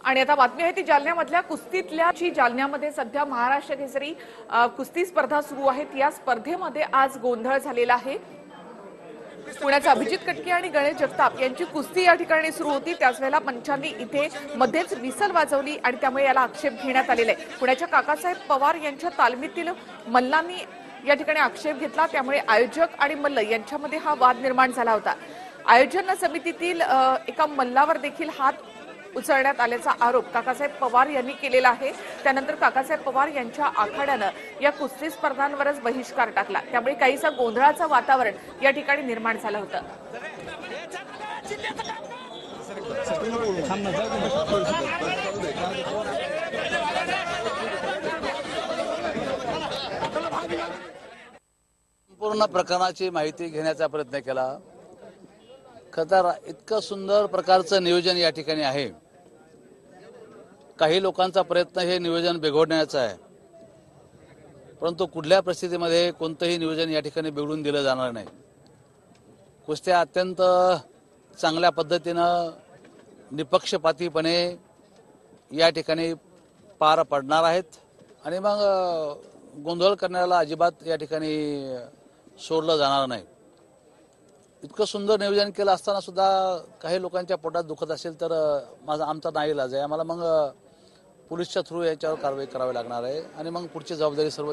आणि आता बातमी आहे ती जालन्यामधल्या कुस्तीतल्या जी जालन्यामध्ये सध्या महाराष्ट्र केसरी कुस्ती स्पर्धा सुरू आहेत। या स्पर्धेमध्ये आज गोंधळ झालेला आहे। पुण्याचा अभिजित कटके आणि गणेश जगताप यांची कुस्ती या ठिकाणी सुरू होती। त्याच वेळेला पंचांनी इथे मध्येच विसल वाजवली आणि त्यामुळे याला आक्षेप घेण्यात आलेला आहे। पुण्याच्या काकासाहेब पवार यांच्या तालमीतील मल्लांनी या ठिकाणी आक्षेप घेतला, त्यामुळे आयोजक आणि मल्ल यांच्यामध्ये हा वाद निर्माण झाला होता। आयोजन समितीतील एका मल्लावर देखील हात उचलण्यात आल्याचा आरोप काकासाहेब पवार यांनी केलेला आहे। त्यानंतर काकासाहेब पवार यांच्या आखाड्यानं या कुस्ती स्पर्धांवरच बहिष्कार टाकला, त्यामुळे काहीसा गोंधळाचं वातावरण या ठिकाणी निर्माण झालं होतं। संपूर्ण प्रकरणाची माहिती घेण्याचा प्रयत्न केला। खरं इतकं सुंदर प्रकारचं नियोजन या ठिकाणी आहे। काही लोकांचा प्रयत्न हे नियोजन बिघडण्याचा आहे, परंतु कुठल्या परिस्थितीमध्ये कोणतंही नियोजन या ठिकाणी बिघडून दिलं जाणार नाही। कुस्त्या अत्यंत चांगल्या पद्धतीनं निपक्षपातीपणे या ठिकाणी पार पडणार आहेत आणि मग गोंधळ करण्याला अजिबात या ठिकाणी सोडलं जाणार नाही। इतकं सुंदर नियोजन केलं असताना सुद्धा काही लोकांच्या पोटात दुखत असेल तर आमचा नाईलाज आहे। आम्हाला मग पोलीसच्या थ्रू याच्यावर कारवाई करावी लागणार आहे आणि मग पुढची जबाबदारी सर्व